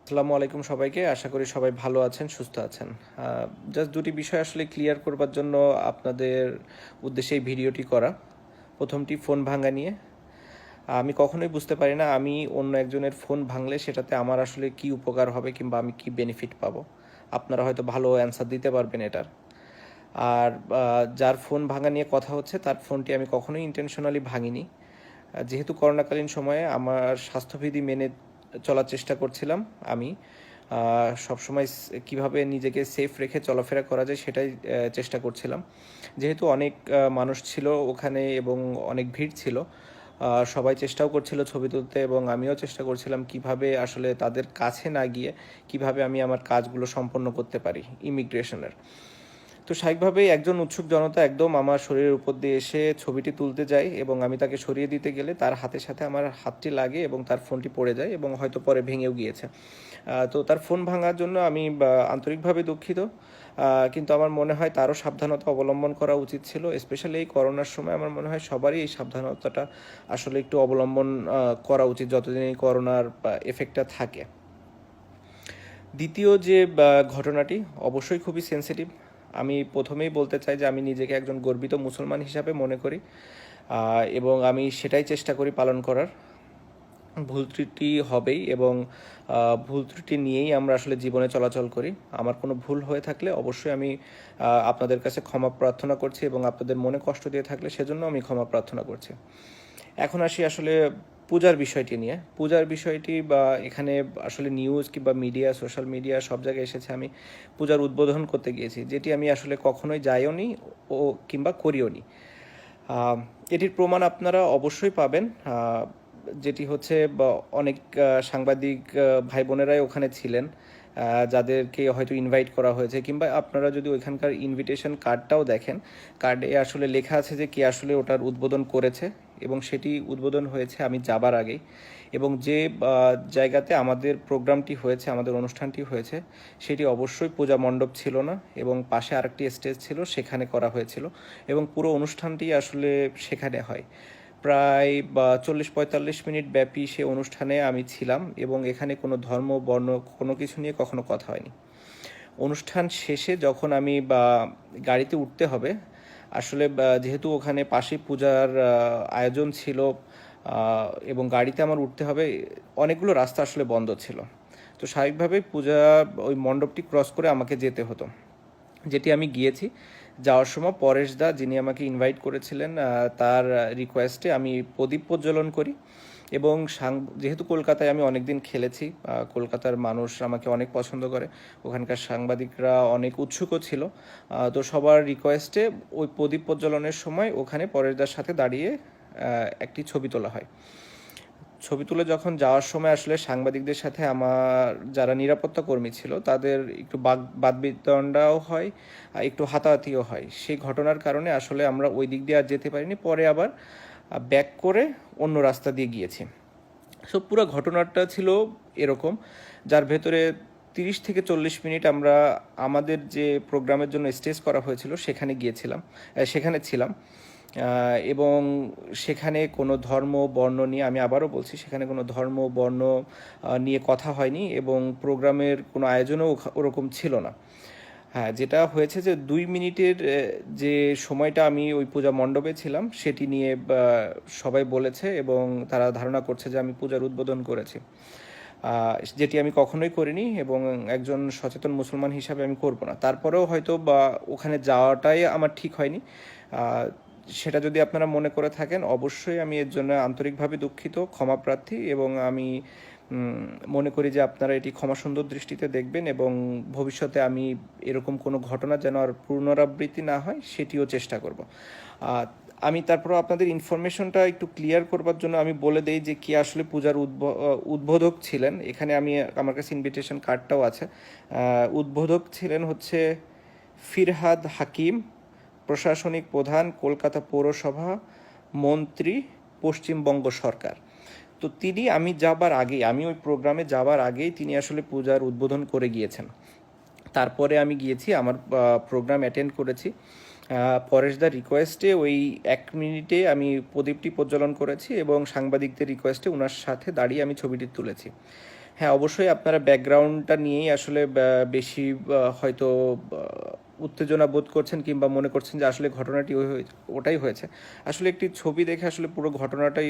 আসসালামু আলাইকুম সবাইকে। আশা করি সবাই ভালো আছেন, সুস্থ আছেন। জাস্ট দুটি বিষয় আসলে ক্লিয়ার করবার জন্য আপনাদের উদ্দেশ্যে এই ভিডিওটি করা। প্রথমটি ফোন ভাঙা নিয়ে। আমি কখনোই বুঝতে পারি না আমি অন্য একজনের ফোন ভাঙলে সেটাতে আমার আসলে কি উপকার হবে কিংবা আমি কি বেনিফিট পাবো। আপনারা হয়তো ভালো অ্যান্সার দিতে পারবেন এটার। আর যার ফোন ভাঙা নিয়ে কথা হচ্ছে তার ফোনটি আমি কখনোই ইন্টেনশনালি ভাঙিনি। যেহেতু করোনাকালীন সময়ে আমার স্বাস্থ্যবিধি মেনে চলার চেষ্টা করছিলাম আমি সবসময় কীভাবে নিজেকে সেফ রেখে চলাফেরা করা যায় সেটাই চেষ্টা করছিলাম। যেহেতু অনেক মানুষ ছিল ওখানে এবং অনেক ভিড় ছিল, সবাই চেষ্টাও করছিল ছবি তুলতে এবং আমিও চেষ্টা করছিলাম কিভাবে আসলে তাদের কাছে না গিয়ে কিভাবে আমি আমার কাজগুলো সম্পন্ন করতে পারি ইমিগ্রেশনের। তো স্বাভাবিকভাবেই একজন উৎসুক জনতা একদম আমার শরীরের উপর দিয়ে এসে ছবিটি তুলতে যায় এবং আমি তাকে সরিয়ে দিতে গেলে তার হাতের সাথে আমার হাতটি লাগে এবং তার ফোনটি পড়ে যায় এবং হয়তো পরে ভেঙেও গিয়েছে। তো তার ফোন ভাঙার জন্য আমি আন্তরিকভাবে দুঃখিত। কিন্তু আমার মনে হয় তারও সাবধানতা অবলম্বন করা উচিত ছিল। স্পেশালি এই করোনার সময় আমার মনে হয় সবারই এই সাবধানতাটা আসলে একটু অবলম্বন করা উচিত যতদিন এই করোনার এফেক্টটা থাকে। দ্বিতীয় যে ঘটনাটি অবশ্যই খুবই সেন্সিটিভ। আমি প্রথমেই বলতে চাই যে আমি নিজেকে একজন গর্বিত মুসলমান হিসাবে মনে করি এবং আমি সেটাই চেষ্টা করি পালন করার। ভুল ত্রুটি হবেই এবং ভুল ত্রুটি নিয়েই আমরা আসলে জীবনে চলাচল করি। আমার কোনো ভুল হয়ে থাকলে অবশ্যই আমি আপনাদের কাছে ক্ষমা প্রার্থনা করছি এবং আপনাদের মনে কষ্ট দিয়ে থাকলে সেজন্য আমি ক্ষমা প্রার্থনা করছি। এখন আসি আসলে পূজার বিষয়টি নিয়ে। পূজার বিষয়টি বা এখানে আসলে নিউজ কিংবা মিডিয়া, সোশ্যাল মিডিয়া সব জায়গায় এসেছে আমি পূজার উদ্বোধন করতে গিয়েছি, যেটি আমি আসলে কখনোই যাইও নি ও কিংবা করিও নি। এটির প্রমাণ আপনারা অবশ্যই পাবেন, যেটি হচ্ছে অনেক সাংবাদিক ভাই বোনেরাই ওখানে ছিলেন, যাদেরকে হয়তো ইনভাইট করা হয়েছে কিংবা আপনারা যদি ওইখানকার ইনভিটেশন কার্ডটাও দেখেন, কার্ডে আসলে লেখা আছে যে কে আসলে ওটার উদ্বোধন করেছে এবং সেটি উদ্বোধন হয়েছে আমি যাবার আগেই। এবং যে জায়গাতে আমাদের প্রোগ্রামটি হয়েছে, আমাদের অনুষ্ঠানটি হয়েছে, সেটি অবশ্যই পূজা মণ্ডপ ছিল না এবং পাশে আরেকটি স্টেজ ছিল, সেখানে করা হয়েছিল এবং পুরো অনুষ্ঠানটি আসলে সেখানে হয়। প্রায় 40-45 মিনিট ব্যাপী সে অনুষ্ঠানে আমি ছিলাম এবং এখানে কোনো ধর্ম বর্ণ কোনো কিছু নিয়ে কখনো কথা হয়নি। অনুষ্ঠান শেষে যখন আমি গাড়িতে উঠতে হবে, আসলে যেহেতু ওখানে পাশেই পূজার আয়োজন ছিল এবং গাড়িতে আমার উঠতে হবে, অনেকগুলো রাস্তা আসলে বন্ধ ছিল। তো স্বাভাবিকভাবেই পূজা ওই মণ্ডপটি ক্রস করে আমাকে যেতে হতো, যেটি আমি গিয়েছি। যাওয়ার সময় পরেশ দা, যিনি আমাকে ইনভাইট করেছিলেন, তার রিকোয়েস্টে আমি প্রদীপ প্রজ্বলন করি এবং যেহেতু কলকাতায় আমি অনেক দিন খেলেছি, কলকাতার মানুষ আমাকে অনেক পছন্দ করে, ওখানকার সাংবাদিকরা অনেক উৎসুকও ছিল। তো সবার রিকোয়েস্টে ওই প্রদীপ প্রজ্বলনের সময় ওখানে পরেশদার সাথে দাঁড়িয়ে একটি ছবি তোলা হয়। ছবি তুলে যখন যাওয়ার সময় আসলে সাংবাদিকদের সাথে আমার যারা নিরাপত্তা কর্মী ছিল তাদের একটু বাদবিতণ্ডাও হয়, একটু হাতাহাতিও হয়। সেই ঘটনার কারণে আসলে আমরা ওই দিক দিয়ে আর যেতে পারিনি, পরে আবার ব্যাক করে অন্য রাস্তা দিয়ে গিয়েছি। সো পুরো ঘটনাটা ছিল এরকম, যার ভেতরে 30 থেকে 40 মিনিট আমরা আমাদের যে প্রোগ্রামের জন্য স্টেজ করা হয়েছিল সেখানে ছিলাম এবং সেখানে কোনো ধর্ম বর্ণ নিয়ে, আমি আবারও বলছি, সেখানে কোনো ধর্ম বর্ণ নিয়ে কথা হয়নি এবং প্রোগ্রামের কোনো আয়োজনও ওরকম ছিল না। হ্যাঁ, যেটা হয়েছে যে 2 মিনিটের যে সময়টা আমি ওই পূজা মণ্ডপে ছিলাম সেটি নিয়ে সবাই বলেছে এবং তারা ধারণা করছে যে আমি পূজার উদ্বোধন করেছি, যেটি আমি কখনোই করিনি এবং একজন সচেতন মুসলমান হিসাবে আমি করব না। তারপরেও হয়তো ওখানে যাওয়াটাই আমার ঠিক হয়নি। সেটা যদি আপনারা মনে করে থাকেন, অবশ্যই আমি এর জন্য আন্তরিকভাবে দুঃখিত, ক্ষমাপ্রার্থী এবং আমি মনে করি যে আপনারা এটি ক্ষমাসুন্দর দৃষ্টিতে দেখবেন এবং ভবিষ্যতে আমি এরকম কোনো ঘটনা যেন আর পুনরাবৃত্তি না হয় সেটিও চেষ্টা করব। আমি তারপর আপনাদের ইনফরমেশনটা একটু ক্লিয়ার করবার জন্য আমি বলে দেই যে কি আসলে পূজার উদ্বোধক ছিলেন। এখানে আমার কাছে ইনভিটেশন কার্ডটাও আছে। উদ্বোধক ছিলেন হচ্ছে ফিরহাদ হাকিম, প্রশাসনিক প্রধান, কলকাতা পৌরসভা, মন্ত্রী, পশ্চিমবঙ্গ সরকার। তো আমি ওই প্রোগ্রামে যাবার আগেই তিনি আসলে পূজার উদ্বোধন করে গিয়েছেন। তারপরে আমি গিয়েছি, আমার প্রোগ্রাম অ্যাটেন্ড করেছি। পরেশদার রিকোয়েস্টে ওই 1 মিনিটে আমি প্রদীপটি প্রজ্বলন করেছি এবং সাংবাদিকদের রিকোয়েস্টে ওনার সাথে দাঁড়িয়ে আমি ছবিটি তুলেছি। হ্যাঁ, অবশ্যই আপনারা ব্যাকগ্রাউন্ডটা নিয়েই আসলে বেশি হয়তো উত্তেজনা বোধ করছেন কিংবা মনে করছেন যে আসলে ঘটনাটি ওটাই হয়েছে। আসলে একটি ছবি দেখে আসলে পুরো ঘটনাটাই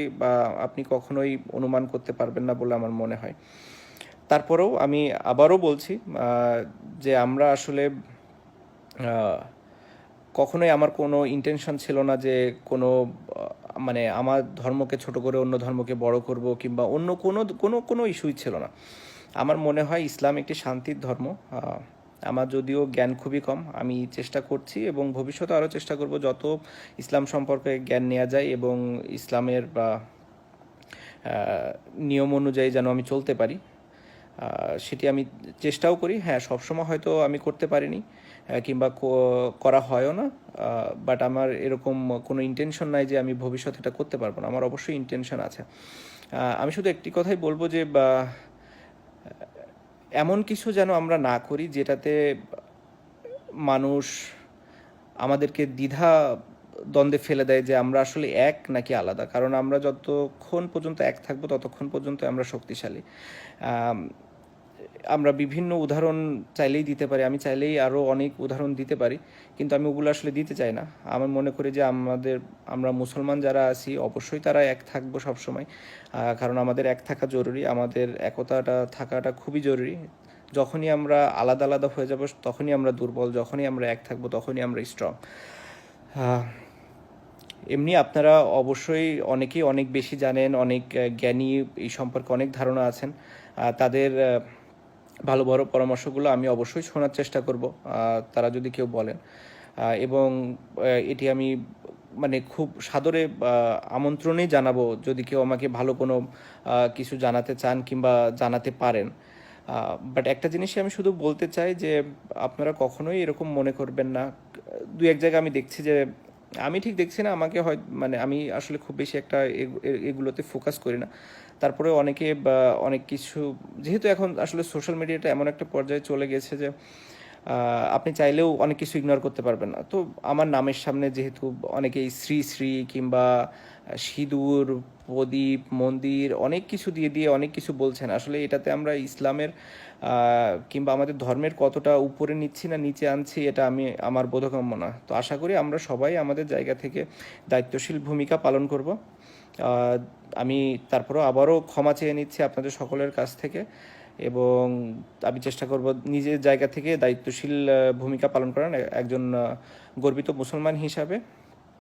আপনি কখনোই অনুমান করতে পারবেন না বলে আমার মনে হয়। তারপরেও আমি আবারও বলছি যে আমরা আসলে কখনোই আমার কোনো ইন্টেনশন ছিল না যে কোনো মানে আমার ধর্মকে ছোট করে অন্য ধর্মকে বড় করব কিংবা অন্য কোনো কোনো কোনো ইস্যুই ছিল না। আমার মনে হয় ইসলাম একটি শান্তির ধর্ম। আমার যদিও জ্ঞান খুবই কম, আমি চেষ্টা করছি এবং ভবিষ্যতে আরও চেষ্টা করব যত ইসলাম সম্পর্কে জ্ঞান নেওয়া যায় এবং ইসলামের নিয়ম অনুযায়ী যেন আমি চলতে পারি, সেটি আমি চেষ্টাও করি। হ্যাঁ, সবসময় হয়তো আমি করতে পারিনি কিংবা করা হয়ও না, বাট আমার এরকম কোনো ইন্টেনশন নাই যে আমি ভবিষ্যতে এটা করতে পারবো না। আমার অবশ্যই ইন্টেনশন আছে। আমি শুধু একটি কথাই বলবো যে এমন কিছু যেন আমরা না করি যেটাতে মানুষ আমাদেরকে দ্বিধা দ্বন্দ্বে ফেলে দেয় যে আমরা আসলে এক নাকি আলাদা। কারণ আমরা যতক্ষণ পর্যন্ত এক থাকবো ততক্ষণ পর্যন্ত আমরা শক্তিশালী। আমরা বিভিন্ন উদাহরণ চাইলেই দিতে পারি, আমি চাইলেই আরও অনেক উদাহরণ দিতে পারি, কিন্তু আমি ওগুলো আসলে দিতে চাই না। আমার মনে করি যে আমরা মুসলমান যারা আছি অবশ্যই তারা এক থাকবো সবসময়, কারণ আমাদের এক থাকা জরুরি, আমাদের একতাটা থাকাটা খুবই জরুরি। যখনই আমরা আলাদা আলাদা হয়ে যাব তখনই আমরা দুর্বল, যখনই আমরা এক থাকবো তখনই আমরা স্ট্রং। এমনি আপনারা অবশ্যই অনেকেই অনেক বেশি জানেন, অনেক জ্ঞানী, এই সম্পর্কে অনেক ধারণা আছেন। তাদের ভালো বড় পরামর্শগুলো আমি অবশ্যই শোনার চেষ্টা করব, তারা যদি কেউ বলেন। এবং এটি আমি মানে খুব সাদরে আমন্ত্রণেই জানাবো যদি কেউ আমাকে ভালো কোনো কিছু জানাতে চান কিংবা জানাতে পারেন। বাট একটা জিনিসই আমি শুধু বলতে চাই যে আপনারা কখনোই এরকম মনে করবেন না। দু এক জায়গায় আমি দেখছি যে আমি ঠিক দেখছি না, আমাকে হয় মানে আমি আসলে খুব বেশি একটা এগুলোতে ফোকাস করি না। তারপরে অনেকে অনেক কিছু, যেহেতু এখন আসলে সোশ্যাল মিডিয়াটা এমন একটা পর্যায়ে চলে গেছে যে আপনি চাইলেও অনেক কিছু ইগনোর করতে পারবেন না। তো আমার নামের সামনে যেহেতু অনেকেই শ্রী শ্রী কিংবা সিঁদুর, প্রদীপ, মন্দির অনেক কিছু দিয়ে দিয়ে অনেক কিছু বলছেন, আসলে এটাতে আমরা ইসলামের কিংবা আমাদের ধর্মের কতটা উপরে নিচ্ছি না নিচে আনছি এটা আমার বোধগম্য না। তো আশা করি আমরা সবাই আমাদের জায়গা থেকে দায়িত্বশীল ভূমিকা পালন করব। আমি তারপরেও আবারও ক্ষমা চেয়ে নিচ্ছি আপনাদের সকলের কাছ থেকে এবং আমি চেষ্টা করব নিজের জায়গা থেকে দায়িত্বশীল ভূমিকা পালন করার একজন গর্বিত মুসলমান হিসাবে।